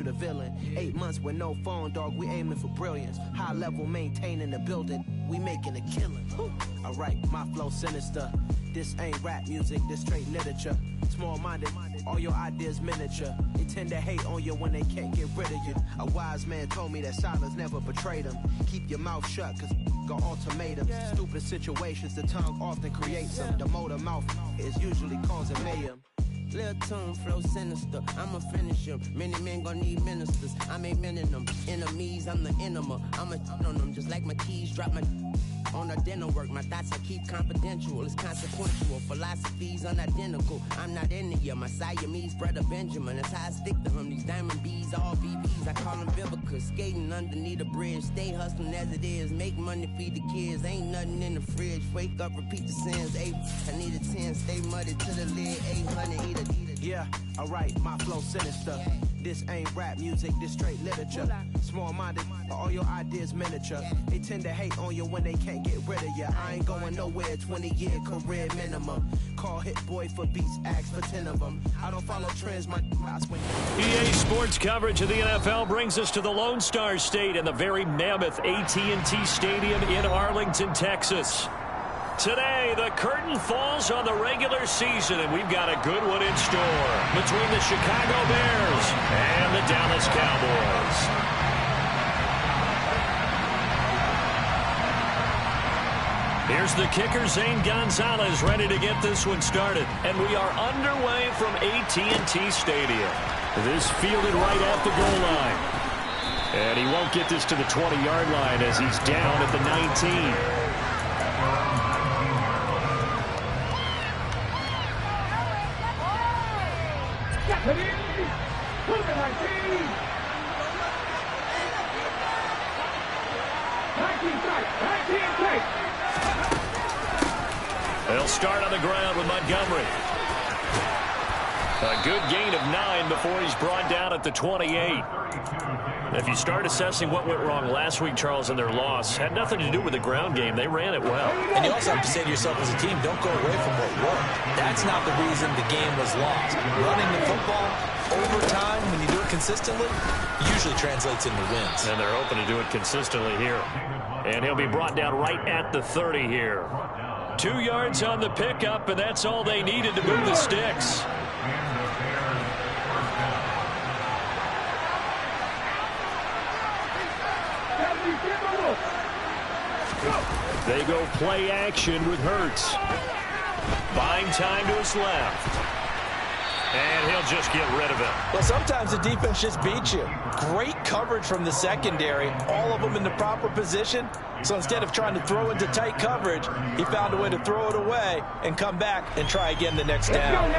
the villain. 8 months with no phone, dog, we aiming for brilliance. High level maintaining the building, we making a killing. Alright, my flow sinister. This ain't rap music, this straight literature. Small-minded, all your ideas miniature. They tend to hate on you when they can't get rid of you. A wise man told me that silence never betrayed him. Keep your mouth shut, cause got ultimatums. Stupid situations, the tongue often creates them. The motor mouth is usually causing mayhem. Lil' tune, flow sinister, I'ma finish him. Many men gon' need ministers, I make men in them. Enemies, I'm the enema, I'ma on them. Just like my keys, drop my on a dinner work. My thoughts I keep confidential, it's consequential. Philosophies unidentical, I'm not into you. My Siamese brother Benjamin, that's how I stick to him. These diamond bees, all VBs, I call them Vivica. Skating underneath a bridge, stay hustling as it is. Make money, feed the kids, ain't nothing in the fridge. Wake up, repeat the sins, 8, I need a 10. Stay muddy to the lid, 800, eat a. Yeah, alright, my flow sinister. This ain't rap music, this straight literature. Small-minded, all your ideas miniature. They tend to hate on you when they can't get rid of you. I ain't going nowhere, 20-year career minimum. Call Hit Boy for beats, ask for 10 of them. I don't follow trends, my eyes when EA Sports coverage of the NFL brings us to the Lone Star State and the very mammoth AT&T Stadium in Arlington, Texas. Today, the curtain falls on the regular season, and we've got a good one in store between the Chicago Bears and the Dallas Cowboys. Here's the kicker, Zane Gonzalez, ready to get this one started. And we are underway from AT&T Stadium. This fielded right at the goal line. And he won't get this to the 20-yard line as he's down at the 19. They'll start on the ground with Montgomery. A good gain of 9 before he's brought down at the 28. If you start assessing what went wrong last week, Charles, in their loss, had nothing to do with the ground game. They ran it well. And you also have to say to yourself as a team, don't go away from what worked. That's not the reason the game was lost. Running the football over time, when you do it consistently, usually translates into wins. And they're hoping to do it consistently here. And he'll be brought down right at the 30 here. 2 yards on the pickup, and that's all they needed to move the sticks. They go play action with Hurts. Buying time to his left. And he'll just get rid of it. Well, sometimes the defense just beats you. Great coverage from the secondary. All of them in the proper position. So instead of trying to throw into tight coverage, he found a way to throw it away and come back and try again the next down.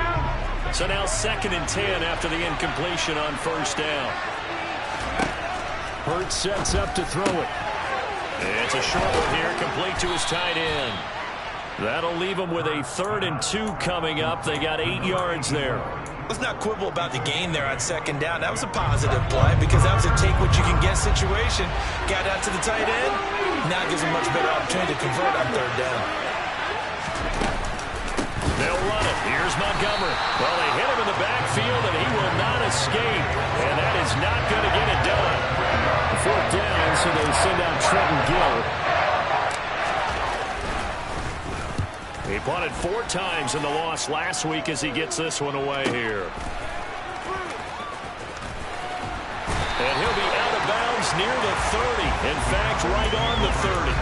So now 2nd and 10 after the incompletion on first down. Hurts sets up to throw it. It's a short one here, complete to his tight end. That'll leave them with a 3rd and 2 coming up. They got 8 yards there. Let's not quibble about the gain there on 2nd down. That was a positive play because that was a take-what-you-can-get situation. Got out to the tight end. Now gives him much better opportunity to convert on 3rd down. They'll run it. Here's Montgomery. Well, they hit him in the backfield, and he will not escape. And that is not going to get it done. 4th down, so they send out Trenton Gill. He punted 4 times in the loss last week as he gets this one away here. And he'll be out of bounds near the 30. In fact, right on the 30.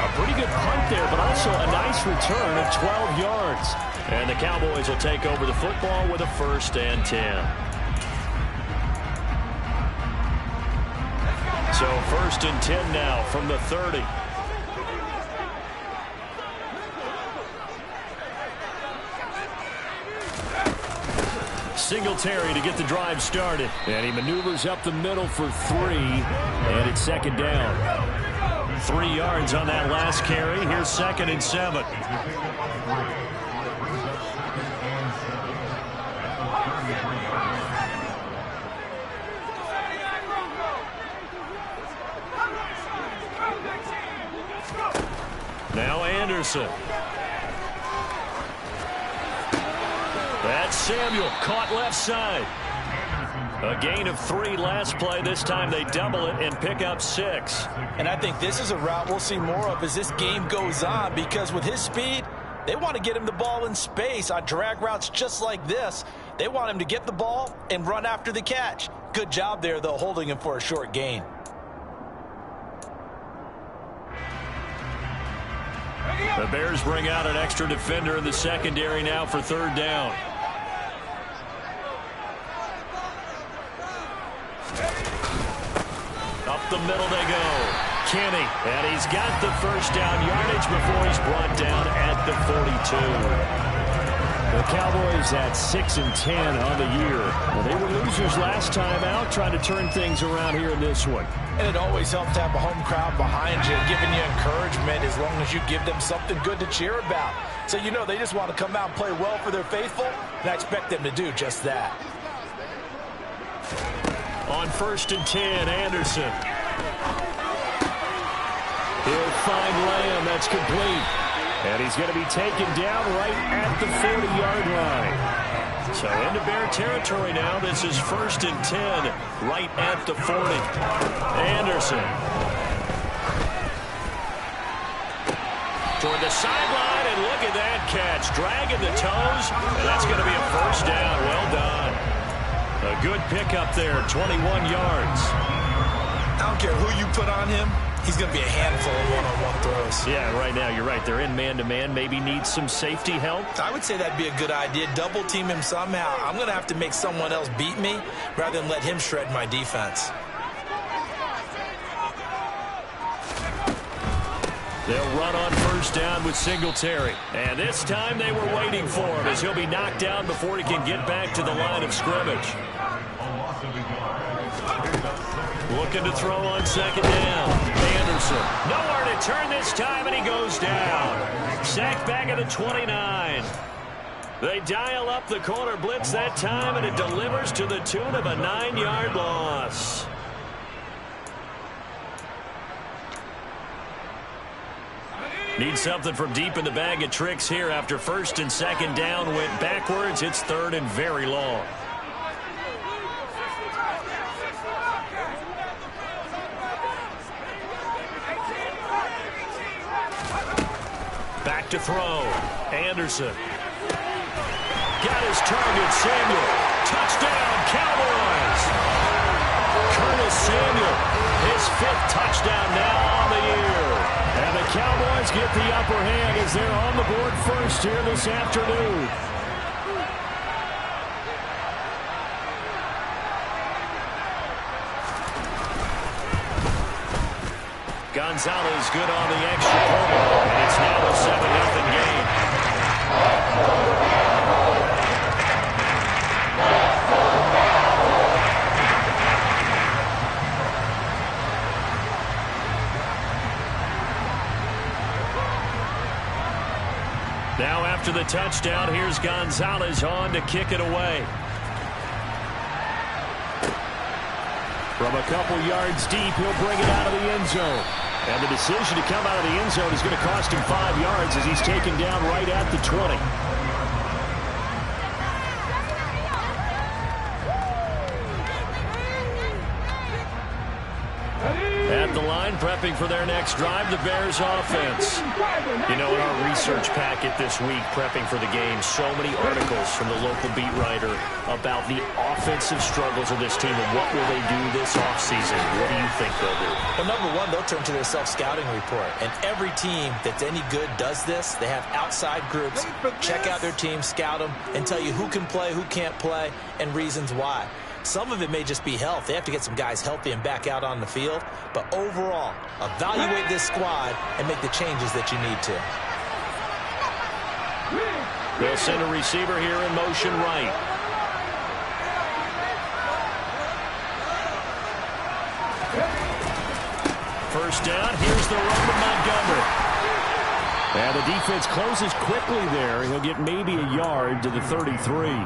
A pretty good punt there, but also a nice return of 12 yards. And the Cowboys will take over the football with a 1st and 10. So 1st and 10 now from the 30. Singletary to get the drive started. And he maneuvers up the middle for 3. And it's 2nd down. 3 yards on that last carry. Here's 2nd and 7. Now Anderson. That's Samuel, caught left side. A gain of 3 last play. This time they double it and pick up 6. And I think this is a route we'll see more of as this game goes on, because with his speed, they want to get him the ball in space on drag routes just like this. They want him to get the ball and run after the catch. Good job there, though, holding him for a short gain. The Bears bring out an extra defender in the secondary now for 3rd down. Up the middle they go. Kenny, and he's got the first down yardage before he's brought down at the 42. The Cowboys at 6-10 on the year. Well, they were losers last time out, trying to turn things around here in this one. And it always helps to have a home crowd behind you, giving you encouragement as long as you give them something good to cheer about. So you know they just want to come out and play well for their faithful, and I expect them to do just that. On 1st and 10, Anderson. He'll find Lamb. That's complete. And he's going to be taken down right at the 40-yard line. So into Bear territory now. This is 1st and 10 right at the 40. Anderson. Toward the sideline, and look at that catch. Dragging the toes, and that's going to be a 1st down. Well done. A good pickup there, 21 yards. I don't care who you put on him. He's going to be a handful of one-on-one throws. Yeah, right now, you're right. They're in man-to-man. Maybe needs some safety help. I would say that'd be a good idea. Double team him somehow. I'm going to have to make someone else beat me rather than let him shred my defense. They'll run on 1st down with Singletary. And this time they were waiting for him as he'll be knocked down before he can get back to the line of scrimmage. Looking to throw on 2nd down. Anderson. Nowhere to turn this time, and he goes down. Sacked back at the 29. They dial up the corner blitz that time, and it delivers to the tune of a 9-yard loss. Need something from deep in the bag of tricks here after 1st and 2nd down went backwards. It's 3rd and very long. Back to throw. Anderson. Got his target, Samuel. Touchdown, Cowboys. Curtis Samuel, his 5th touchdown now on the year. And the Cowboys get the upper hand as they're on the board first here this afternoon. Gonzalez good on the extra point, and it's now a 7-0 game. Now after the touchdown, here's Gonzalez on to kick it away. From a couple yards deep, he'll bring it out of the end zone. And the decision to come out of the end zone is going to cost him 5 yards as he's taken down right at the 20. At the line, prepping for their next drive, the Bears offense. You know, in our research packet this week, prepping for the game, so many articles from the local beat writer about the offensive struggles of this team and what will they do this offseason. What do you think they'll do? Well, number one, they'll turn to their self-scouting report. And every team that's any good does this. They have outside groups, check out their team, scout them, and tell you who can play, who can't play, and reasons why. Some of it may just be health. They have to get some guys healthy and back out on the field. But overall, evaluate this squad and make the changes that you need to. They'll send a receiver here in motion right. First down, here's the run to Montgomery. And the defense closes quickly there. He'll get maybe a yard to the 33.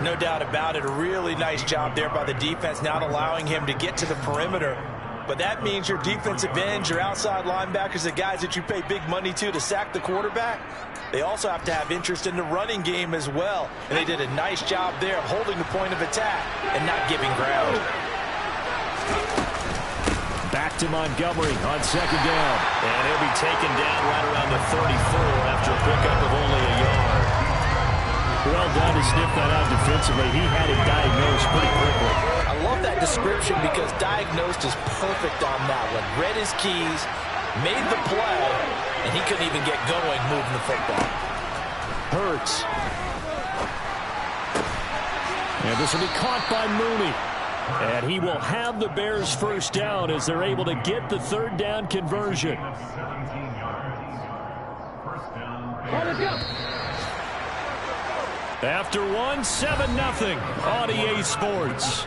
No doubt about it. A really nice job there by the defense, not allowing him to get to the perimeter. But that means your defensive ends, your outside linebackers, the guys that you pay big money to sack the quarterback, they also have to have interest in the running game as well. And they did a nice job there of holding the point of attack and not giving ground. Back to Montgomery on second down. And he'll be taken down right around the 34 after a pickup of only a yard. Well done to sniff that out defensively. He had it diagnosed pretty quickly. I love that description because diagnosed is perfect on that one. Read his keys, made the play, and he couldn't even get going moving the football. Hurts. And this will be caught by Mooney. And he will have the Bears first down as they're able to get the third down conversion. After one, 7-0 on EA Sports.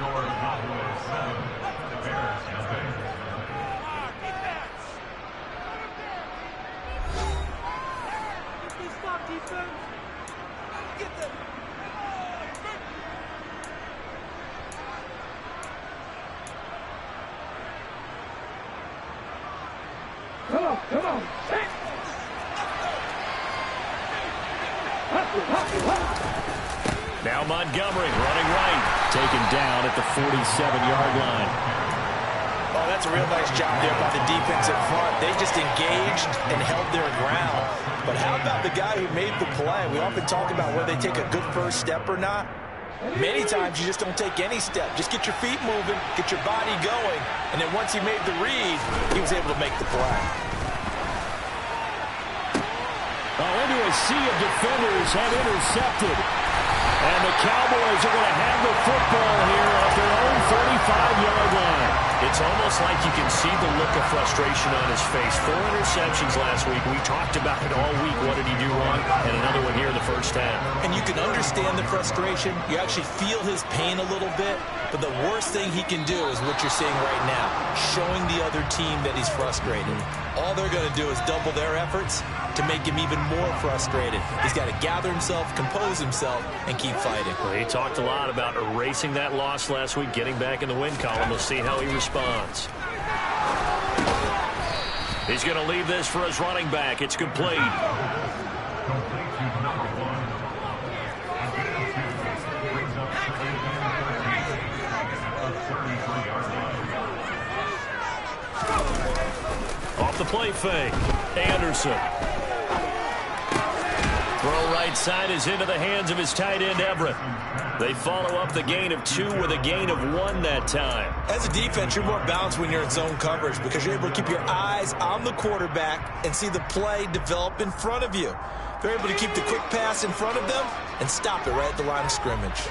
Come on. Now Montgomery running right. Taken down at the 47-yard line. Oh, that's a real nice job there by the defense in front. They just engaged and held their ground. But how about the guy who made the play? We often talk about whether they take a good first step or not. Many times you just don't take any step. Just get your feet moving, get your body going, and then once he made the read, he was able to make the play. Into a sea of defenders have intercepted. And the Cowboys are going to have the football here at their own 35-yard line. It's almost like you can see the look of frustration on his face. 4 interceptions last week. We talked about it all week. What did he do wrong? And another one here in the first half. And you can understand the frustration. You actually feel his pain a little bit. But the worst thing he can do is what you're seeing right now, showing the other team that he's frustrated. All they're going to do is double their efforts to make him even more frustrated. He's got to gather himself, compose himself, and keep fighting. Well, he talked a lot about erasing that loss last week, getting back in the win column. We'll see how he responds. He's going to leave this for his running back. It's complete. Off the play fake. Anderson. Throw right side is into the hands of his tight end, Everett. They follow up the gain of 2 with a gain of 1 that time. As a defense, you're more balanced when you're in zone coverage because you're able to keep your eyes on the quarterback and see the play develop in front of you. They're able to keep the quick pass in front of them and stop it right at the line of scrimmage.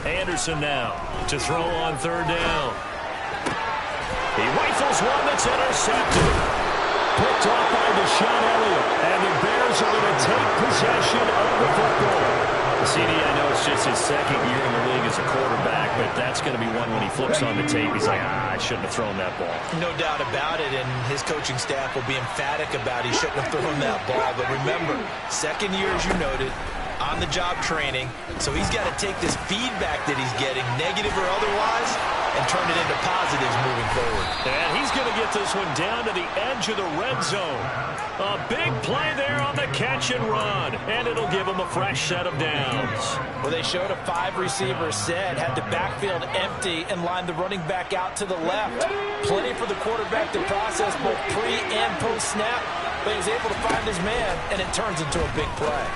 Anderson now to throw on third down. He rifles one that's intercepted. Picked off by Deshaun Elliott. And the Bears are going to take possession of the football. CD, I know it's just his second year in the league as a quarterback, but that's going to be one when he flips on the tape. He's like, I shouldn't have thrown that ball. No doubt about it, and his coaching staff will be emphatic about he shouldn't have thrown that ball. But remember, second year, as you noted, on-the-job training, so he's got to take this feedback that he's getting, negative or otherwise, and turn it into positives moving forward. And he's going to get this one down to the edge of the red zone. A big play there on the catch and run, and it'll give him a fresh set of downs. Well, they showed a 5-receiver set, had the backfield empty, and lined the running back out to the left. Plenty for the quarterback to process both pre- and post-snap, but he was able to find his man, and it turns into a big play.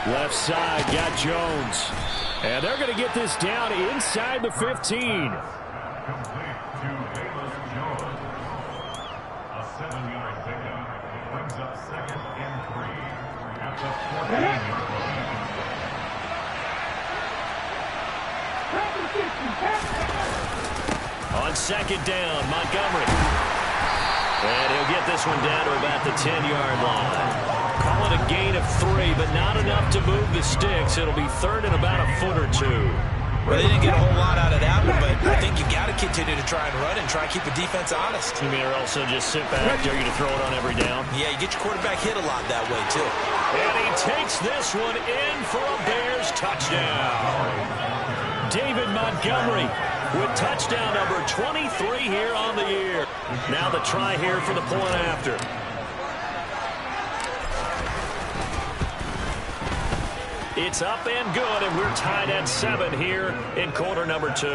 Left side, got Jones. And they're going to get this down inside the 15. On second down, Montgomery. And he'll get this one down to about the 10-yard line. Call it a gain of 3, but not enough to move the sticks. It'll be third and about a foot or 2. Well, they didn't get a whole lot out of that one, but I think you got to continue to try and run and try and keep the defense honest. You mean or also just sit back, dare you to throw it on every down? Yeah, you get your quarterback hit a lot that way, too. And he takes this one in for a Bears touchdown. David Montgomery with touchdown number 23 here on the year. Now the try here for the point after. It's up and good, and we're tied at 7 here in quarter number 2.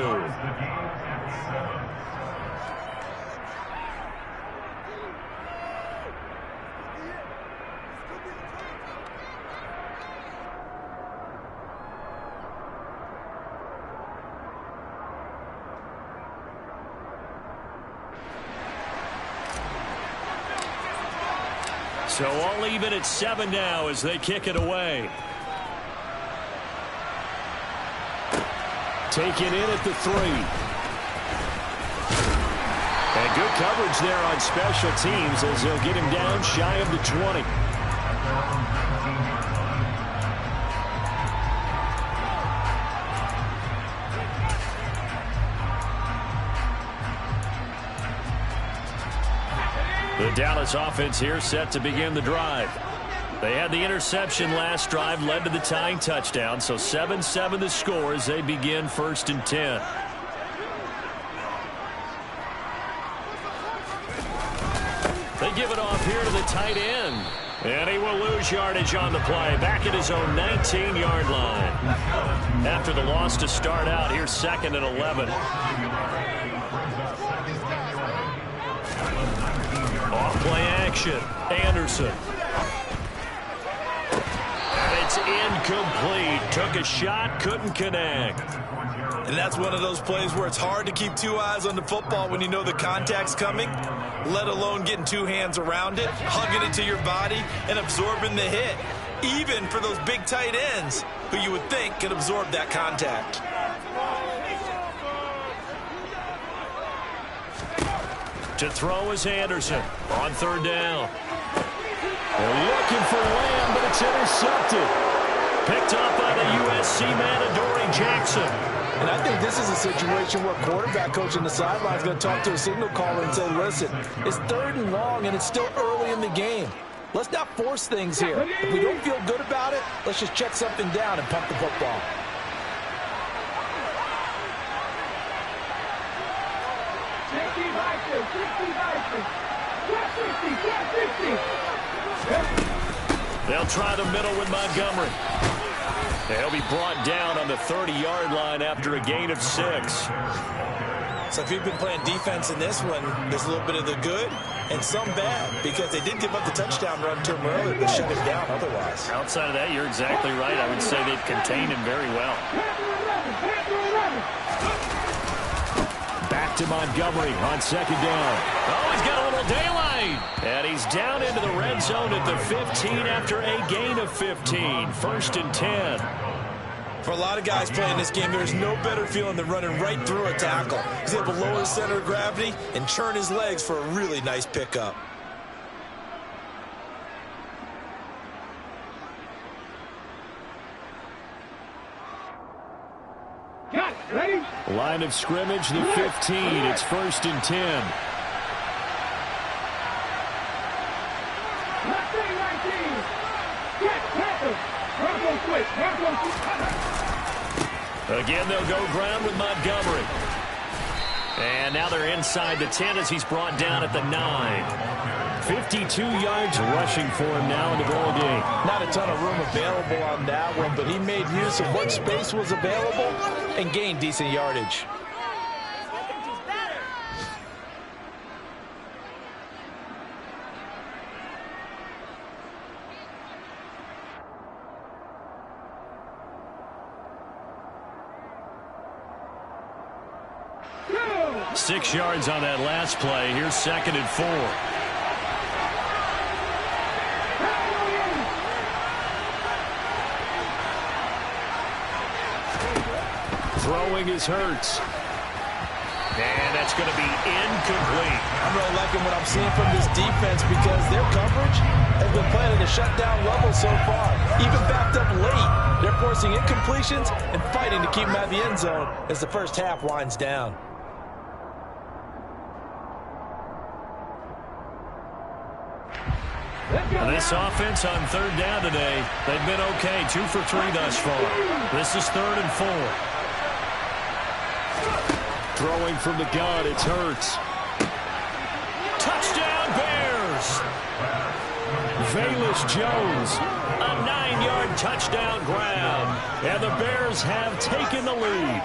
So all even at 7 now as they kick it away. Taken in at the 3. And good coverage there on special teams as they'll get him down shy of the 20. The Dallas offense here set to begin the drive. They had the interception last drive, led to the tying touchdown, so 7-7 the score as they begin 1st and 10. They give it off here to the tight end. And he will lose yardage on the play, back at his own 19-yard line. After the loss to start out, here's 2nd and 11. Off-play action, Anderson. It's incomplete. Took a shot, couldn't connect. And that's one of those plays where it's hard to keep 2 eyes on the football when you know the contact's coming, let alone getting 2 hands around it, hugging it to your body, and absorbing the hit, even for those big tight ends who you would think could absorb that contact. To throw is Anderson on 3rd down. They're looking for Lamb, but it's intercepted. Picked up by the USC man, Adoree Jackson. And I think this is a situation where quarterback coach on the sideline is going to talk to a signal caller and say, listen, it's 3rd and long, and it's still early in the game. Let's not force things here. If we don't feel good about it, let's just check something down and pump the football. They'll try the middle with Montgomery. He'll be brought down on the 30-yard line after a gain of 6. So if you've been playing defense in this one, there's a little bit of the good and some bad, because they did give up the touchdown run to him earlier, but shut him down otherwise. Outside of that, you're exactly right. I would say they've contained him very well. Back to Montgomery on 2nd down. Oh, he's got a little daylight. And he's down into the red zone at the 15 after a gain of 15. 1st and 10. For a lot of guys playing this game, there's no better feeling than running right through a tackle. He's able to lower his center of gravity and churn his legs for a really nice pickup. Ready? Line of scrimmage, the 15. It's 1st and 10. Again, they'll go ground with Montgomery. And now they're inside the 10 as he's brought down at the 9. 52 yards rushing for him now in the ball game. Not a ton of room available on that one, but he made use of what space was available and gained decent yardage. Go! 6 yards on that last play. Here's 2nd and 4. Throwing is Hurts. And that's going to be incomplete. I'm going to let liking what I'm seeing from this defense because their coverage has been playing at a shutdown level so far. Even backed up late, they're forcing incompletions and fighting to keep them out of the end zone as the first half winds down. This offense on third down today, they've been okay. 2 for 3 thus far. This is 3rd and 4. Throwing from the gun, it's Hurts. Touchdown Bears! Velus Jones. A 9-yard touchdown grab. And the Bears have taken the lead.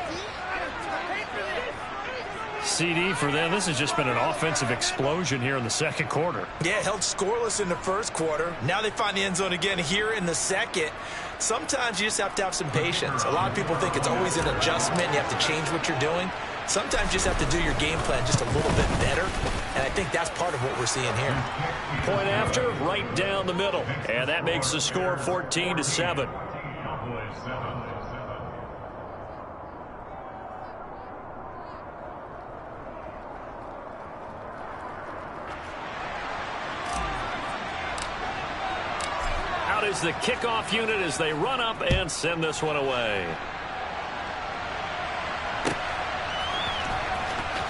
CD for them. This has just been an offensive explosion here in the second quarter. Yeah, held scoreless in the first quarter. Now they find the end zone again here in the second. Sometimes you just have to have some patience. A lot of people think it's always an adjustment. You have to change what you're doing. Sometimes you just have to do your game plan just a little bit better. And I think that's part of what we're seeing here. Point after, right down the middle. And that makes the score 14-7. Out is the kickoff unit as they run up and send this one away.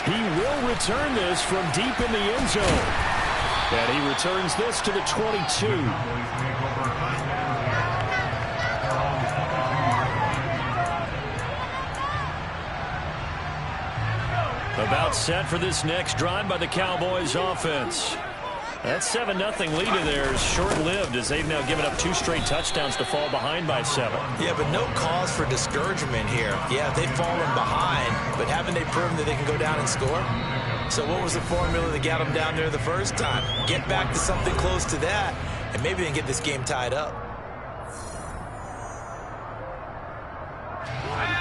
He will return this from deep in the end zone. And he returns this to the 22. About set for this next drive by the Cowboys offense. That 7-0 lead of theirs short-lived as they've now given up 2 straight touchdowns to fall behind by 7. Yeah, but no cause for discouragement here. Yeah, they've fallen behind, but haven't they proven that they can go down and score? So what was the formula that got them down there the first time? Get back to something close to that, and maybe they can get this game tied up.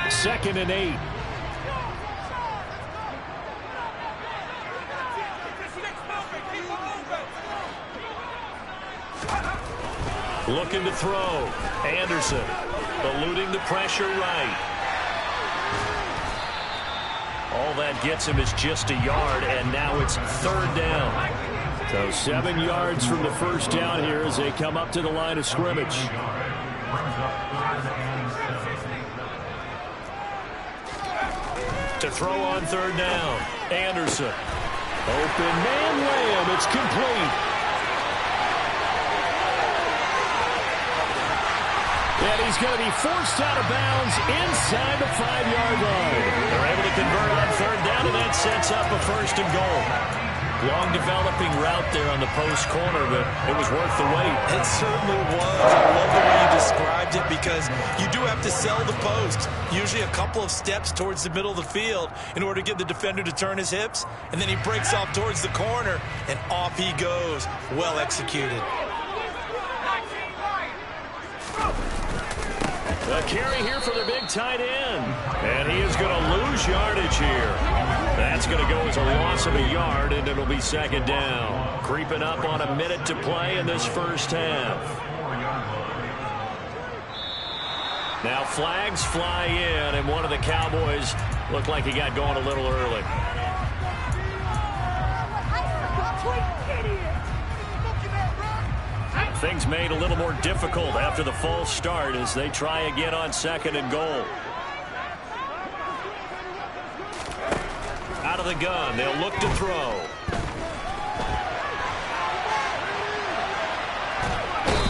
2nd and 8. Looking to throw. Anderson eluding the pressure right. All that gets him is just a yard, and now it's 3rd down. So 7 yards from the first down here as they come up to the line of scrimmage. To throw on 3rd down. Anderson. Open man Lamb. It's complete. And he's going to be forced out of bounds inside the 5-yard line. They're able to convert on 3rd down, and that sets up a 1st and goal. Long developing route there on the post corner, but it was worth the wait. It certainly was. I love the way you described it because you do have to sell the post. Usually a couple of steps towards the middle of the field in order to get the defender to turn his hips. And then he breaks off towards the corner, and off he goes. Well executed. A carry here for the big tight end. And he is going to lose yardage here. That's going to go as a loss of a yard, and it'll be 2nd down. Creeping up on a minute to play in this first half. Now flags fly in, and one of the Cowboys looked like he got going a little early. Things made a little more difficult after the false start as they try again on 2nd and goal. Out of the gun, they'll look to throw.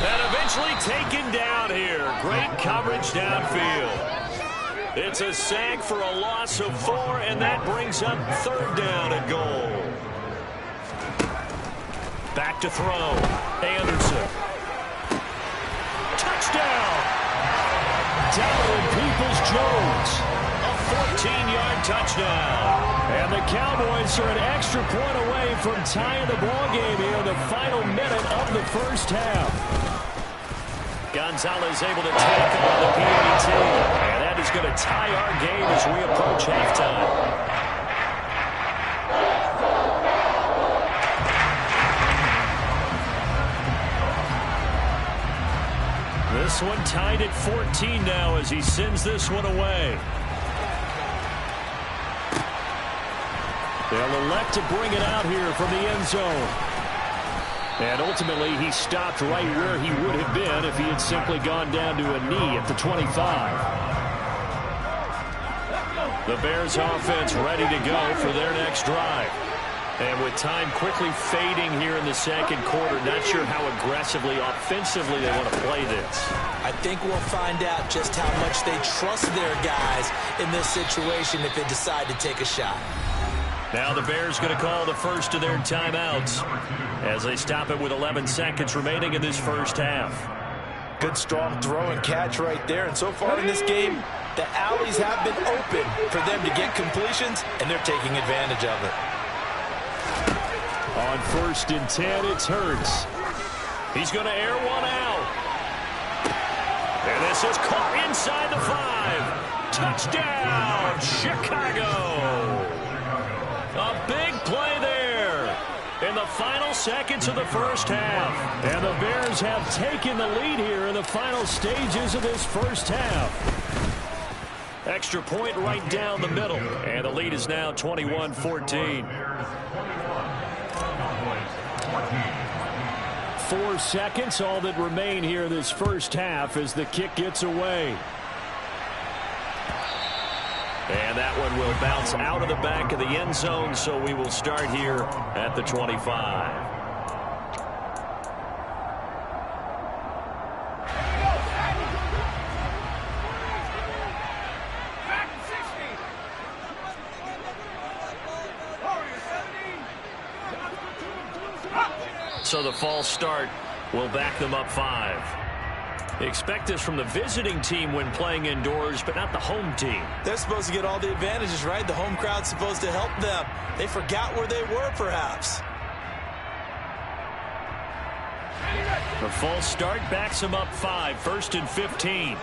And eventually taken down here. Great coverage downfield. It's a sack for a loss of 4, and that brings up 3rd down and goal. Back to throw. Anderson. Touchdown! Down Peoples-Jones. A 14-yard touchdown. And the Cowboys are an extra point away from tying the ball game here in the final minute of the first half. Gonzalez able to take on the PAT. And that is going to tie our game as we approach halftime. This one tied at 14 now as he sends this one away. They'll elect to bring it out here from the end zone. And ultimately, he stopped right where he would have been if he had simply gone down to a knee at the 25. The Bears offense ready to go for their next drive. And with time quickly fading here in the second quarter, not sure how aggressively, offensively they want to play this. I think we'll find out just how much they trust their guys in this situation if they decide to take a shot. Now the Bears going to call the first of their timeouts as they stop it with 11 seconds remaining in this first half. Good strong throw and catch right there. And so far in this game, the alleys have been open for them to get completions, and they're taking advantage of it. On 1st and 10, it's Hurts. He's going to air one out. And this is caught inside the 5. Touchdown, Chicago. A big play there in the final seconds of the first half. And the Bears have taken the lead here in the final stages of this first half. Extra point right down the middle. And the lead is now 21-14. 4 seconds, all that remain here this first half as the kick gets away. And that one will bounce out of the back of the end zone, so we will start here at the 25. So the false start will back them up 5. Expect this from the visiting team when playing indoors, but not the home team. They're supposed to get all the advantages, right? The home crowd's supposed to help them. They forgot where they were, perhaps. The false start backs them up 5. 1st and 15.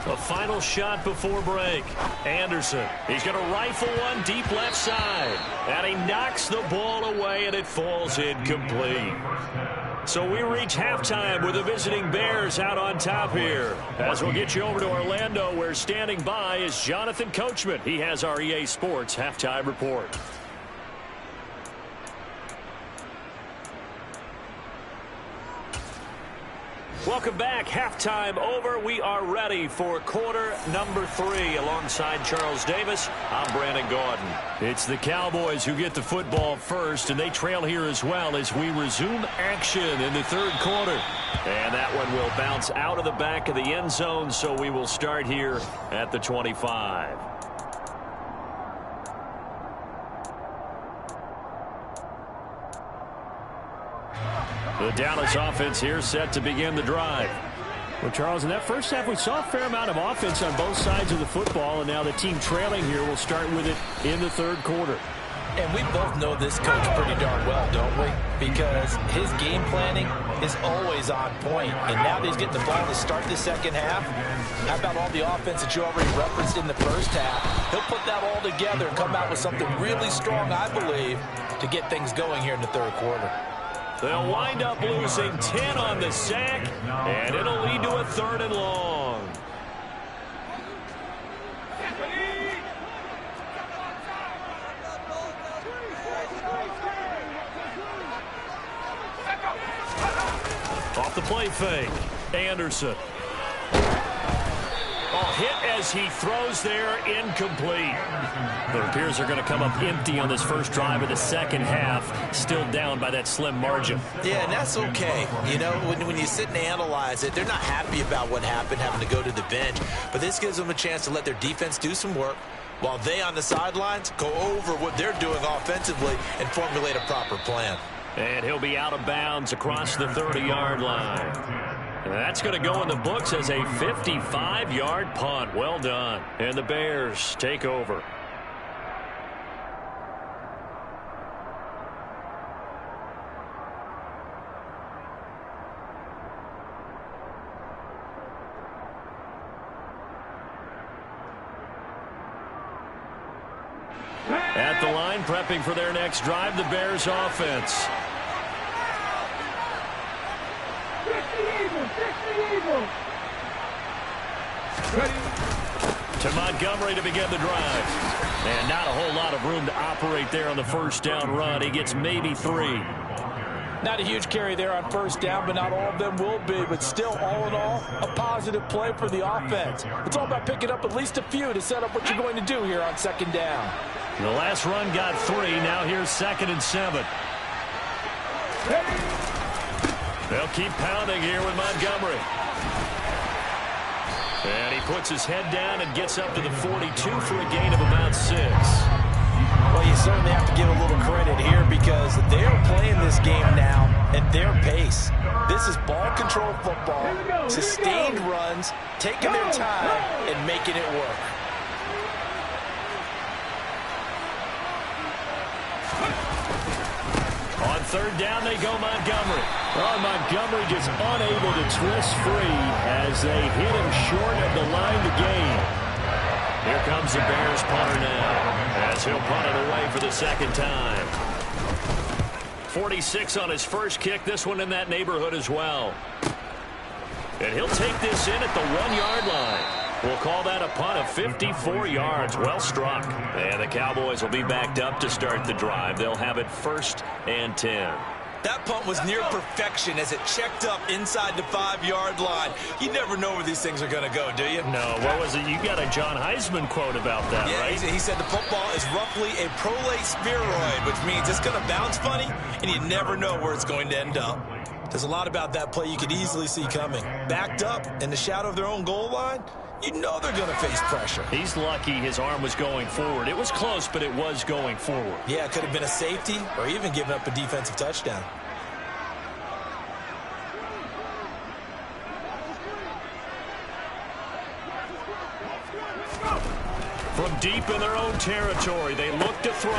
A final shot before break. Anderson. He's going to rifle one deep left side. And he knocks the ball away, and it falls incomplete. So we reach halftime with the visiting Bears out on top here. As we'll get you over to Orlando, where standing by is Jonathan Coachman. He has our EA Sports halftime report. Welcome back. Halftime over. We are ready for quarter number 3. Alongside Charles Davis, I'm Brandon Gaudin. It's the Cowboys who get the football first, and they trail here as well as we resume action in the third quarter. And that one will bounce out of the back of the end zone, so we will start here at the 25. The Dallas offense here set to begin the drive. Well, Charles, in that first half, we saw a fair amount of offense on both sides of the football, and now the team trailing here will start with it in the third quarter. And we both know this coach pretty darn well, don't we? Because his game planning is always on point. And now that he's getting the ball to start the second half, how about all the offense that you already referenced in the first half? He'll put that all together and come out with something really strong, I believe, to get things going here in the third quarter. They'll wind up losing 10 on the sack, and it'll lead to a 3rd and long. Off the play fake, Anderson. Oh, hit as he throws there, incomplete. It appears they're going to come up empty on this first drive of the second half, still down by that slim margin. Yeah, and that's okay. You know, when you sit and analyze it, they're not happy about what happened, having to go to the bench. But this gives them a chance to let their defense do some work, while they on the sidelines go over what they're doing offensively and formulate a proper plan. And he'll be out of bounds across the 30-yard line. And that's going to go in the books as a 55-yard punt. Well done. And the Bears take over. At the line, prepping for their next drive, the Bears offense. To Montgomery to begin the drive. And not a whole lot of room to operate there on the first down run. He gets maybe 3. Not a huge carry there on first down, but not all of them will be. But still, all in all, a positive play for the offense. It's all about picking up at least a few to set up what you're going to do here on second down. The last run got 3. Now here's 2nd and 7. They'll keep pounding here with Montgomery. And he puts his head down and gets up to the 42 for a gain of about 6. Well, you certainly have to give a little credit here because they are playing this game now at their pace. This is ball control football, sustained runs, taking their time and making it work. On third down, they go Montgomery. Well, Montgomery just unable to twist free as they hit him short of the line to gain. Here comes the Bears punter now as he'll punt it away for the second time. 46 on his first kick, this one in that neighborhood as well. And he'll take this in at the 1-yard line. We'll call that a punt of 54 yards. Well struck. And the Cowboys will be backed up to start the drive. They'll have it 1st and 10. That punt was near perfection as it checked up inside the 5-yard line. You never know where these things are going to go, do you? No, what was it? You got a John Heisman quote about that, right? He said the football is roughly a prolate spheroid, which means it's going to bounce funny, and you never know where it's going to end up. There's a lot about that play you could easily see coming. Backed up in the shadow of their own goal line, you know they're going to face pressure. He's lucky his arm was going forward. It was close, but it was going forward. Yeah, it could have been a safety or even given up a defensive touchdown. From deep in their own territory, they look to throw.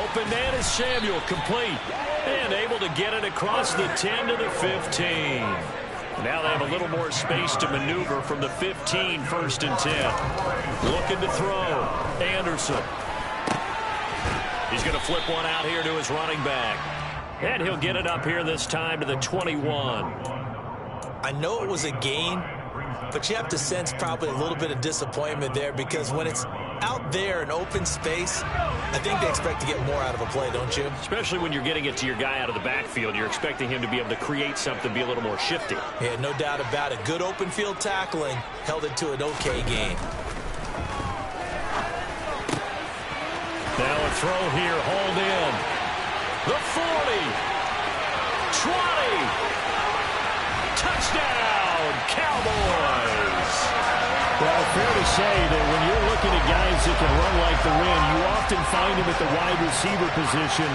Open man is Samuel, complete. And able to get it across the 10 to the 15. Now they have a little more space to maneuver from the 15, 1st and 10. Looking to throw. Anderson. He's going to flip one out here to his running back. And he'll get it up here this time to the 21. I know it was a gain, but you have to sense probably a little bit of disappointment there because when it's out there in open space, I think they expect to get more out of a play, don't you? Especially when you're getting it to your guy out of the backfield. You're expecting him to be able to create something, be a little more shifty. Yeah, no doubt about it. Good open field tackling held it to an okay gain. Now a throw here, hauled in. The 40. 20. Touchdown, Cowboys. Well, fair to say that when you're looking at guys that can run like the wind, you often find them at the wide receiver position,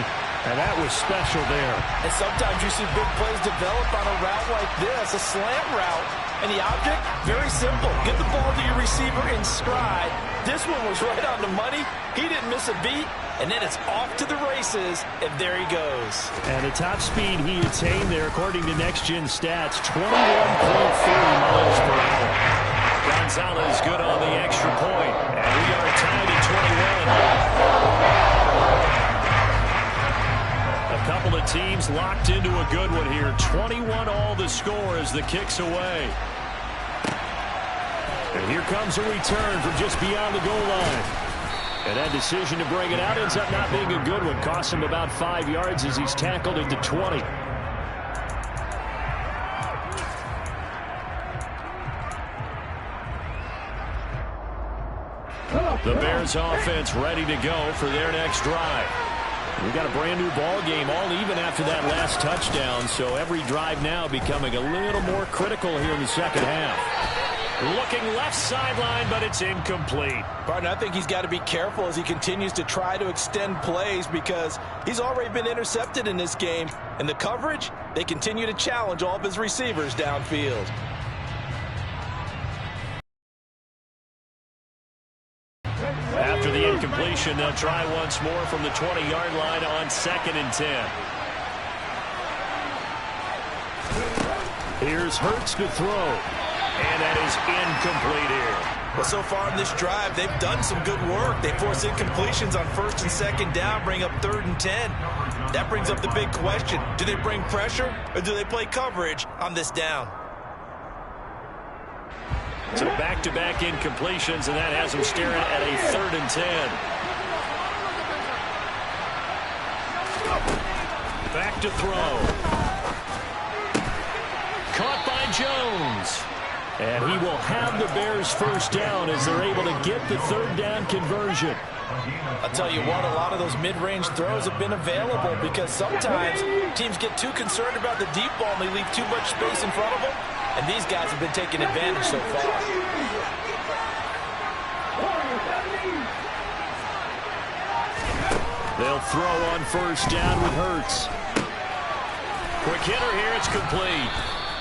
and that was special there. And sometimes you see big plays develop on a route like this, a slant route. And the object, very simple. Get the ball to your receiver in stride. This one was right on the money. He didn't miss a beat. And then it's off to the races, and there he goes. And the top speed he attained there, according to Next Gen Stats, 21.3 miles per hour. Gonzalez good on the extra point. And we are tied at 21. A couple of teams locked into a good one here. 21 all the score as the kick's away. And here comes a return from just beyond the goal line. And that decision to bring it out ends up not being a good one. Costs him about 5 yards as he's tackled into 20. The Bears offense ready to go for their next drive. We've got a brand new ball game, all even after that last touchdown, so every drive now becoming a little more critical here in the second half. Looking left sideline, but it's incomplete. Partner, I think he's got to be careful as he continues to try to extend plays because he's already been intercepted in this game. And the coverage, they continue to challenge all of his receivers downfield. After the incompletion, they'll try once more from the 20-yard line on 2nd and 10. Here's Hurts to throw. And that is incomplete here. Well, so far in this drive, they've done some good work. They force incompletions on 1st and 2nd down, bring up 3rd and 10. That brings up the big question. Do they bring pressure or do they play coverage on this down? So back-to-back incompletions, and that has him staring at a 3rd and 10. Back to throw. Caught by Jones. And he will have the Bears first down as they're able to get the 3rd down conversion. I'll tell you what, a lot of those mid-range throws have been available because sometimes teams get too concerned about the deep ball and they leave too much space in front of them. And these guys have been taking advantage so far. They'll throw on first down with Hurts. Quick hitter here, it's complete.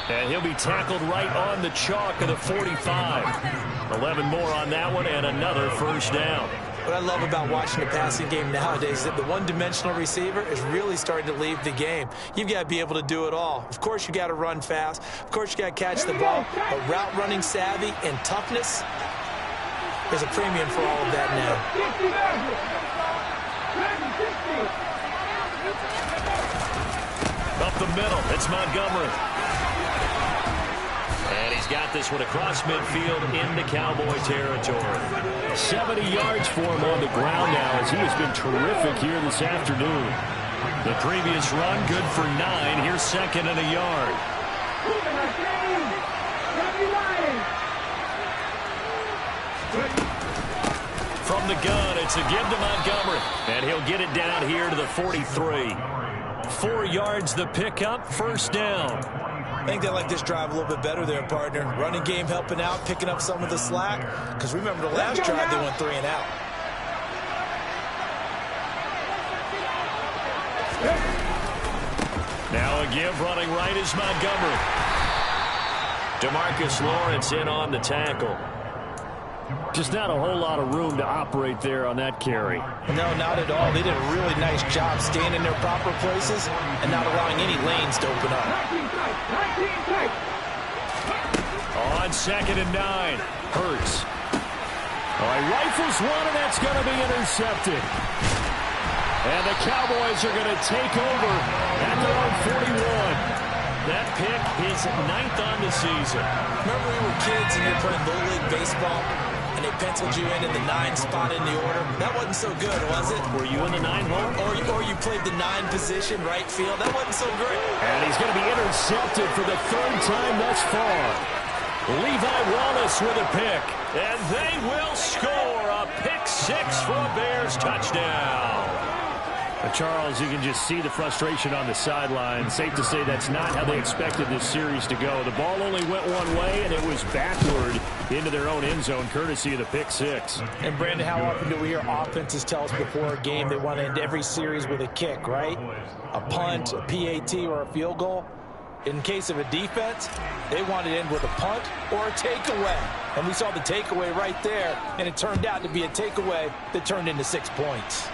And he'll be tackled right on the chalk of the 45. 11 more on that one and another first down. What I love about watching the passing game nowadays is that the one-dimensional receiver is really starting to leave the game. You've got to be able to do it all. Of course, you got to run fast. Of course, you got to catch the ball. But route running savvy and toughness, there's a premium for all of that now. Up the middle, it's Montgomery. And he's got this one across midfield into Cowboy territory. 70 yards for him on the ground now as he has been terrific here this afternoon. The previous run, good for 9. Here's 2nd and a yard. From the gun, it's a give to Montgomery. And he'll get it down here to the 43. 4 yards the pickup, first down. I think they like this drive a little bit better there, partner. Running game helping out, picking up some of the slack. Because remember the last drive, they went 3 and out. Now a give running right is Montgomery. DeMarcus Lawrence in on the tackle. Just not a whole lot of room to operate there on that carry. No, not at all. They did a really nice job staying in their proper places and not allowing any lanes to open up. On 2nd and 9, Hurts. Rifles one, and that's going to be intercepted. And the Cowboys are going to take over at their own 41. That pick is 9th on the season. Remember we were kids and you were playing Little League Baseball? And they penciled you in the 9 spot in the order. That wasn't so good, was it? Were you in the 9 hole? Or you played the 9 position, right field. That wasn't so great. And he's going to be intercepted for the 3rd time thus far. Levi Wallace with a pick. And they will score a pick 6 for a Bears touchdown. Charles, you can just see the frustration on the sideline. Safe to say that's not how they expected this series to go. The ball only went one way, and it was backward into their own end zone, courtesy of the pick 6. And, Brandon, how often do we hear offenses tell us before a game they want to end every series with a kick, right? A punt, a PAT, or a field goal. In case of a defense, they want to end with a punt or a takeaway. And we saw the takeaway right there, and it turned out to be a takeaway that turned into 6 points.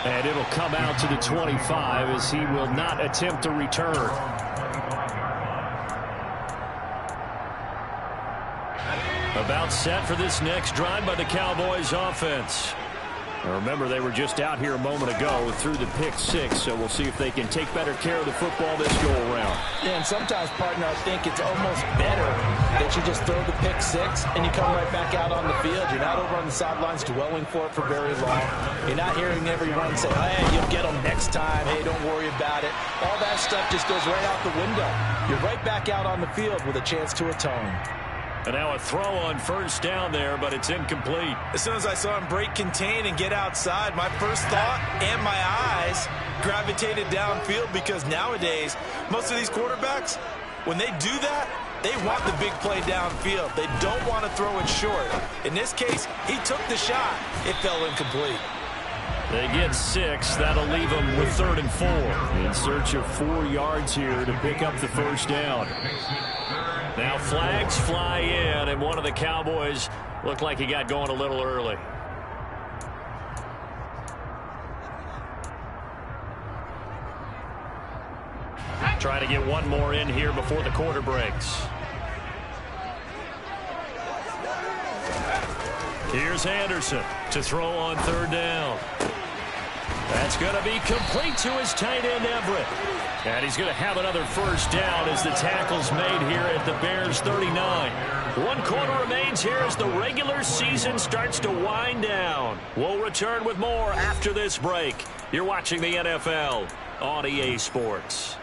And it'll come out to the 25 as he will not attempt to return. About set for this next drive by the Cowboys offense. Now remember, they were just out here a moment ago through the pick 6, so we'll see if they can take better care of the football this go-around. Yeah, and sometimes, partner, I think it's almost better that you just throw the pick 6 and you come right back out on the field. You're not over on the sidelines dwelling for it for very long. You're not hearing everyone say, hey, you'll get them next time. Hey, don't worry about it. All that stuff just goes right out the window. You're right back out on the field with a chance to atone. And now a throw on first down there, but it's incomplete. As soon as I saw him break contain and get outside, my first thought and my eyes gravitated downfield because nowadays, most of these quarterbacks, when they do that, they want the big play downfield. They don't want to throw it short. In this case, he took the shot. It fell incomplete. They get 6. That'll leave them with 3rd and 4. In search of 4 yards here to pick up the first down. Now flags fly in, and one of the Cowboys looked like he got going a little early. Trying to get one more in here before the quarter breaks. Here's Anderson to throw on 3rd down. That's going to be complete to his tight end, Everett. And he's going to have another first down as the tackle's made here at the Bears 39. 1 quarter remains here as the regular season starts to wind down. We'll return with more after this break. You're watching the NFL on EA Sports.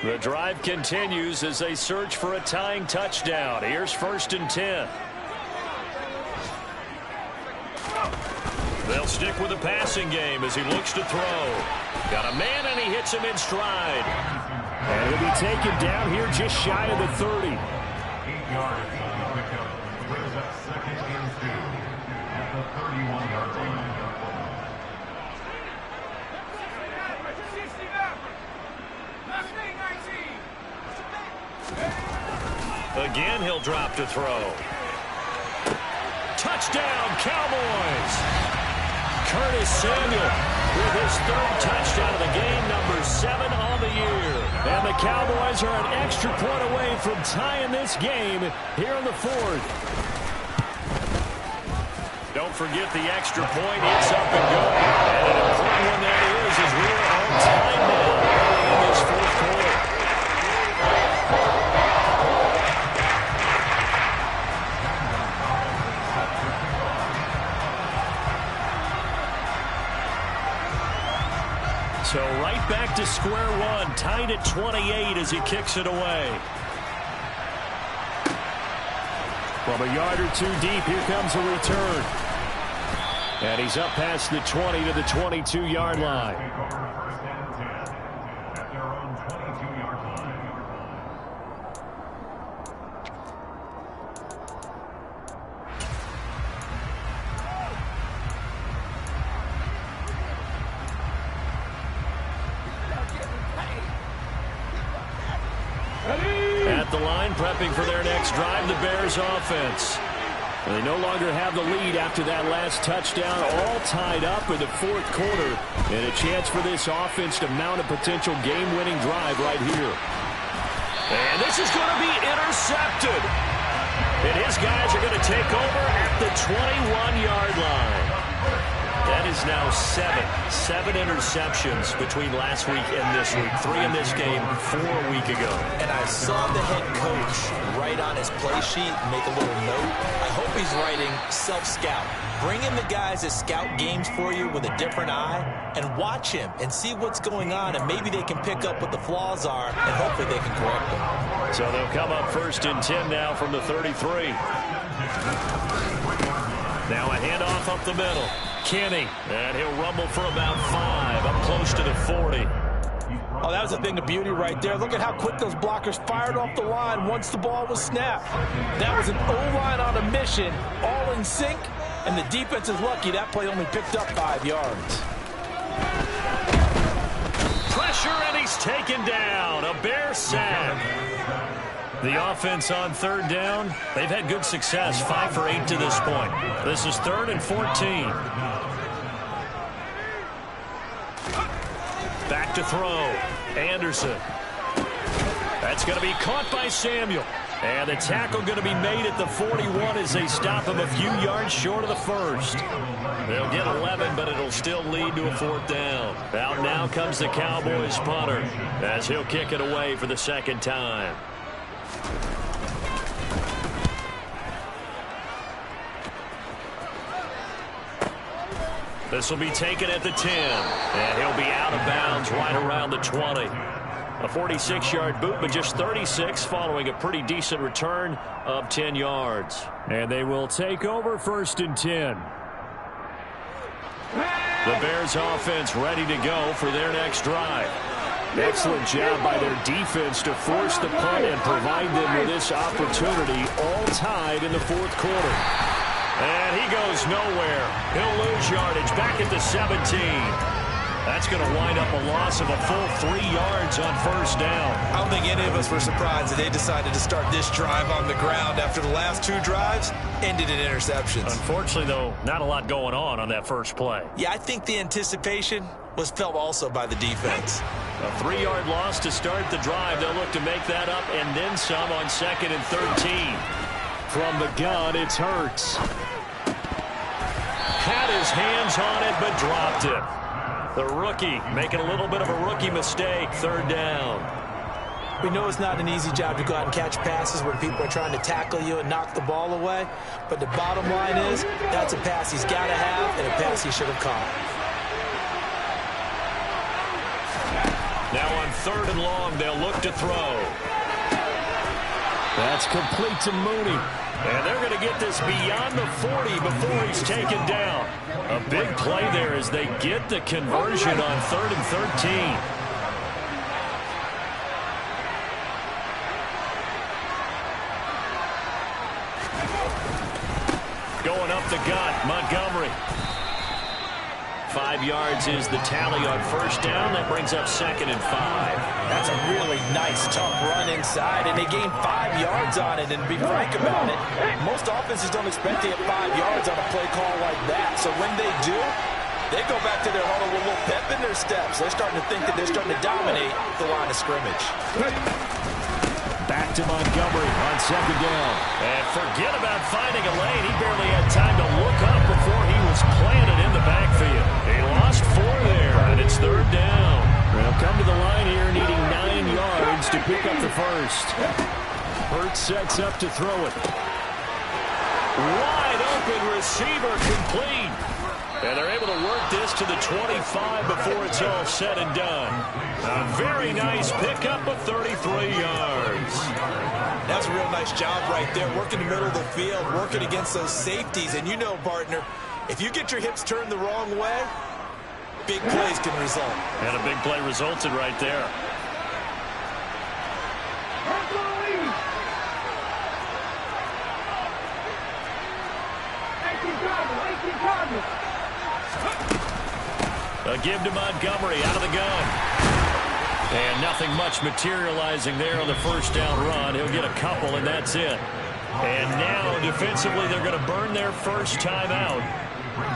The drive continues as they search for a tying touchdown. Here's 1st and 10. They'll stick with the passing game as he looks to throw. Got a man, and he hits him in stride. And he'll be taken down here just shy of the 30. 8 yards on the pickup. Brings up 2nd and 2 at the 31-yard line. Again, he'll drop to throw. Touchdown, Cowboys! Curtis Samuel with his 3rd touchdown of the game, number 7 on the year. And the Cowboys are an extra point away from tying this game here in the 4th. Don't forget the extra point. It's up and going. And an important one that is as we are on time now early in this 4th quarter. So right back to square one, tied at 28 as he kicks it away. From a yard or 2 deep, here comes a return. And he's up past the 20 to the 22-yard line. Take over 1st and 10 at their own 22-yard line. At the line, prepping for their next drive, the Bears offense. And they no longer have the lead after that last touchdown, all tied up in the 4th quarter. And a chance for this offense to mount a potential game-winning drive right here. And this is going to be intercepted. And his guys are going to take over at the 21-yard line. That is now 7 interceptions between last week and this week. 3 in this game, 4 a week ago. And I saw the head coach write on his play sheet, make a little note. I hope he's writing self-scout. Bring in the guys that scout games for you with a different eye and watch him and see what's going on, and maybe they can pick up what the flaws are, and hopefully they can correct them. So they'll come up 1st and 10 now from the 33. Now a handoff up the middle. Kenny, and he'll rumble for about 5, up close to the 40. Oh, that was a thing of beauty right there. Look at how quick those blockers fired off the line once the ball was snapped. That was an O-line on a mission, all in sync, and the defense is lucky that play only picked up 5 yards. Pressure, and he's taken down. A Bear sack. The offense on 3rd down, they've had good success, 5 for 8 to this point. This is 3rd and 14. Back to throw. Anderson. That's going to be caught by Samuel. And the tackle going to be made at the 41 as they stop him a few yards short of the 1st. They'll get 11, but it'll still lead to a 4th down. Out now comes the Cowboys punter as he'll kick it away for the 2nd time. This will be taken at the 10, and he'll be out of bounds right around the 20. A 46-yard boot, but just 36 following a pretty decent return of 10 yards. And they will take over 1st and 10. The Bears offense ready to go for their next drive. Excellent job by their defense to force the punt and provide them with this opportunity, all tied in the 4th quarter. And he goes nowhere. He'll lose yardage back at the 17. That's going to wind up a loss of a full 3 yards on 1st down. I don't think any of us were surprised that they decided to start this drive on the ground after the last 2 drives ended in interceptions. Unfortunately, though, not a lot going on that first play. Yeah, I think the anticipation was felt also by the defense. A 3-yard loss to start the drive. They'll look to make that up and then some on 2nd and 13. From the gun, it's Hurts. hands on it, but dropped it. The rookie making a little bit of a rookie mistake. Third down. We know it's not an easy job to go out and catch passes when people are trying to tackle you and knock the ball away. But the bottom line is, that's a pass he's got to have and a pass he should have caught. Now on 3rd and long, they'll look to throw. That's complete to Mooney. And they're going to get this beyond the 40 before he's taken down. A big play there as they get the conversion on 3rd and 13. Going up the gut, Montgomery. 5 yards is the tally on 1st down. That brings up 2nd and 5. That's a really nice, tough run inside, and they gained 5 yards on it. And to be frank about it, most offenses don't expect to get 5 yards on a play call like that. So when they do, they go back to their huddle with a little pep in their steps. They're starting to think that they're starting to dominate the line of scrimmage. Back to Montgomery on 2nd down. And forget about finding a lane. He barely had time to look up before he was planted in the backfield. He lost 4 there, and it's 3rd down. They'll come to the line here needing 9 yards to pick up the first. Hurts sets up to throw it. Wide open receiver complete. And they're able to work this to the 25 before it's all said and done. A very nice pickup of 33 yards. That's a real nice job right there, working the middle of the field, working against those safeties. And you know, partner, if you get your hips turned the wrong way, big plays can result. And a big play resulted right there. A give to Montgomery out of the gun. And nothing much materializing there on the 1st down run. He'll get a couple, and that's it. And now, defensively, they're going to burn their first time out.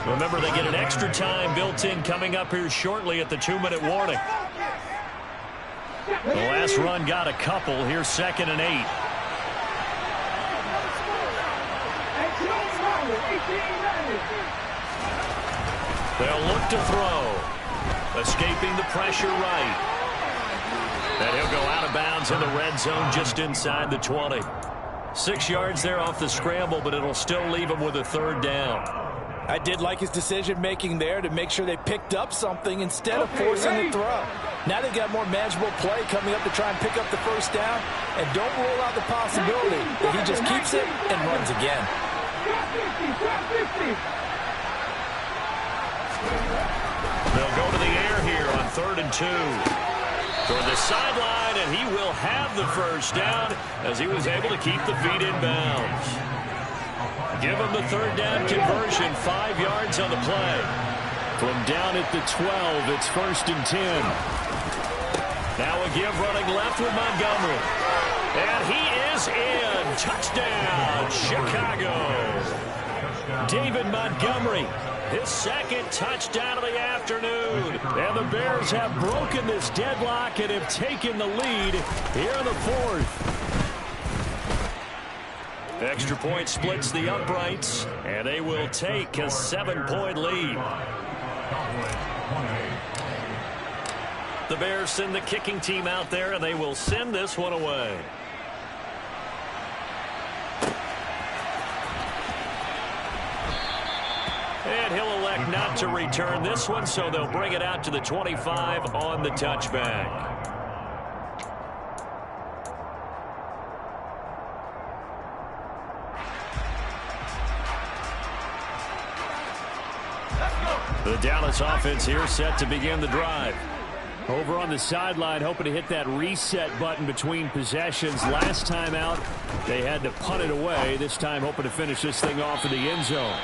Remember, they get an extra time built in coming up here shortly at the 2-minute warning. The last run got a couple. Here's 2nd and 8. They'll look to throw. Escaping the pressure right. And he'll go out of bounds in the red zone just inside the 20. 6 yards there off the scramble, but it'll still leave him with a 3rd down. I did like his decision-making there to make sure they picked up something instead of forcing the throw. Now they've got more manageable play coming up to try and pick up the 1st down. And don't rule out the possibility that he just keeps it and runs again. They'll go to the air here on 3rd and 2. Toward the sideline, and he will have the 1st down as he was able to keep the feet in bounds. Give him the 3rd down conversion, 5 yards on the play. From down at the 12, it's 1st and 10. Now a give running left with Montgomery. And he is in. Touchdown, Chicago. David Montgomery, his 2nd touchdown of the afternoon. And the Bears have broken this deadlock and have taken the lead here in the 4th. Extra point splits the uprights, and they will take a 7-point lead. The Bears send the kicking team out there, and they will send this one away. And he'll elect not to return this one, so they'll bring it out to the 25 on the touchback. The Dallas offense here set to begin the drive. Over on the sideline, hoping to hit that reset button between possessions. Last time out, they had to punt it away. This time, hoping to finish this thing off in the end zone.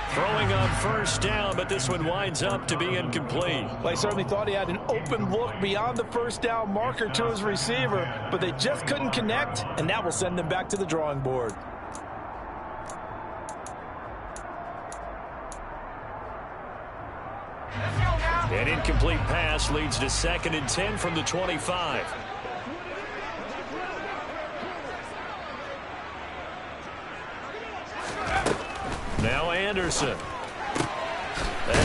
Throwing on 1st down, but this one winds up to be incomplete. Well, I certainly thought he had an open look beyond the 1st down marker to his receiver, but they just couldn't connect, and that will send them back to the drawing board. An incomplete pass leads to 2nd and 10 from the 25. Now Anderson.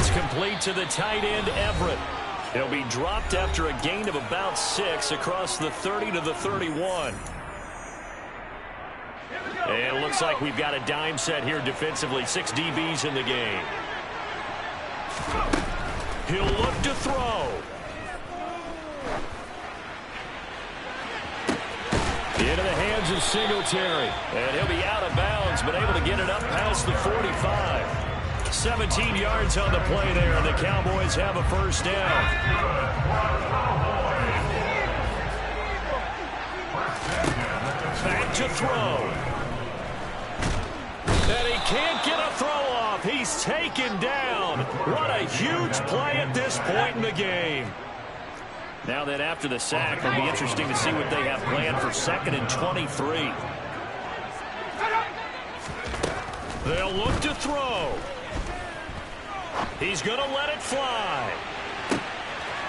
is complete to the tight end, Everett. He'll be dropped after a gain of about 6 across the 30 to the 31. And it looks like we've got a dime set here defensively. 6 DBs in the game. He'll look to throw. Into the hands of Singletary. And he'll be out of bounds, but able to get it up past the 45. 17 yards on the play there, and the Cowboys have a first down. Back to throw. And he can't get a throw off. He's taken down. What a huge play at this point in the game. Now that after the sack, it'll be interesting to see what they have planned for 2nd and 23. They'll look to throw. He's going to let it fly.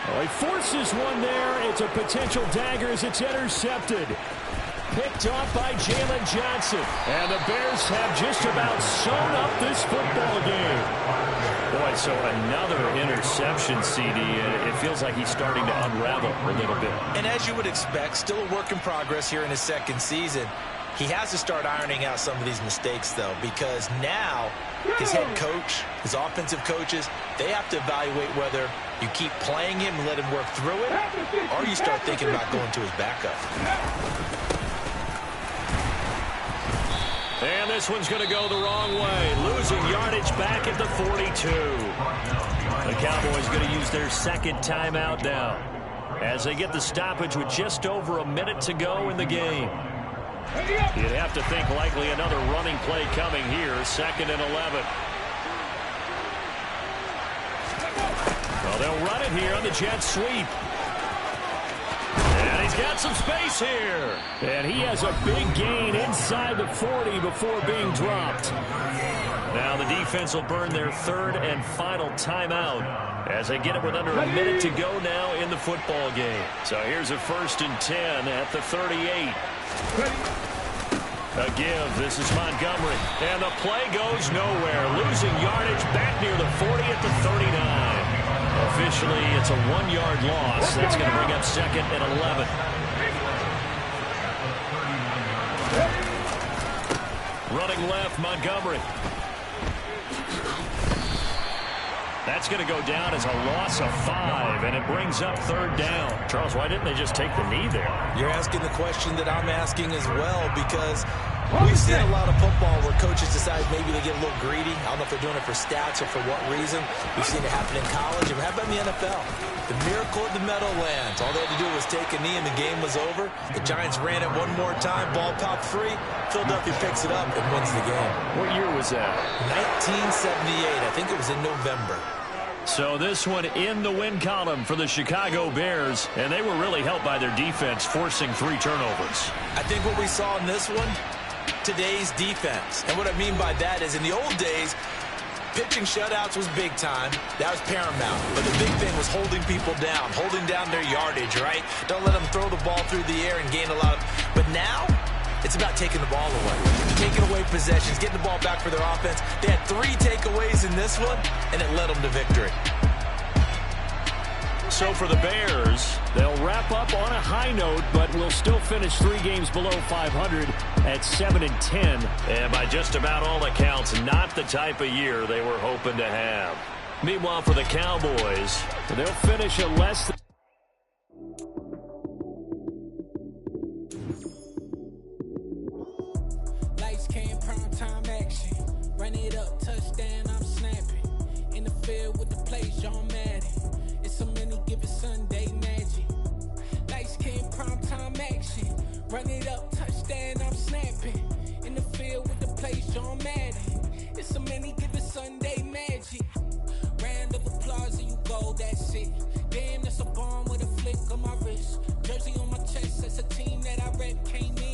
Well, he forces one there. It's a potential dagger as it's intercepted. Picked off by Jalen Johnson. And the Bears have just about sewn up this football game. Boy, so another interception, CD. It feels like he's starting to unravel a little bit. And as you would expect, still a work in progress here in his 2nd season. He has to start ironing out some of these mistakes, though, because now his head coach, his offensive coaches, they have to evaluate whether you keep playing him and let him work through it, or you start thinking about going to his backup. And this one's going to go the wrong way. Losing yardage back at the 42. The Cowboys going to use their 2nd timeout now as they get the stoppage with just over a minute to go in the game. You'd have to think likely another running play coming here. 2nd and 11. Well, they'll run it here on the jet sweep. And he's got some space here. And he has a big gain inside the 40 before being dropped. Now the defense will burn their 3rd and final timeout as they get it with under a minute to go now in the football game. So here's a 1st and 10 at the 38. A give. This is Montgomery. And the play goes nowhere. Losing yardage back near the 40 at the 39. Officially, it's a 1-yard loss. That's going to bring up 2nd and 11. Running left, Montgomery. That's going to go down as a loss of 5, and it brings up 3rd down. Charles, why didn't they just take the knee there? You're asking the question that I'm asking as well, because we've seen a lot of football where coaches decide maybe they get a little greedy. I don't know if they're doing it for stats or for what reason. We've seen it happen in college. And how about in the NFL? The miracle of the Meadowlands. All they had to do was take a knee and the game was over. The Giants ran it one more time. Ball popped free. Philadelphia picks it up and wins the game. What year was that? 1978. I think it was in November. So this one in the win column for the Chicago Bears, and they were really helped by their defense, forcing 3 turnovers. I think what we saw in this one, today's defense. And what I mean by that is in the old days, pitching shutouts was big time. That was paramount. But the big thing was holding people down, holding down their yardage, right? Don't let them throw the ball through the air and gain a lot of... But now, it's about taking the ball away. Taking away possessions, getting the ball back for their offense. They had 3 takeaways in this one, and it led them to victory. So for the Bears, they'll wrap up on a high note, but will still finish 3 games below 500 at 7 and 10. And by just about all accounts, not the type of year they were hoping to have. Meanwhile, for the Cowboys, they'll finish at less than... Lights came, prime time action. Run it up, touchdown, I'm snapping. In the field with the plays, John Madden. It's so many, give it Sunday magic. Lights came, prime time action. Run it up, touchdown, I'm snapping. In the field with the plays, John Madden. It's so many, give it Sunday magic. Round of applause and you go, that's it. Damn, that's a bomb with a flick on my wrist. Jersey on my chest, that's a team that I rep, came in.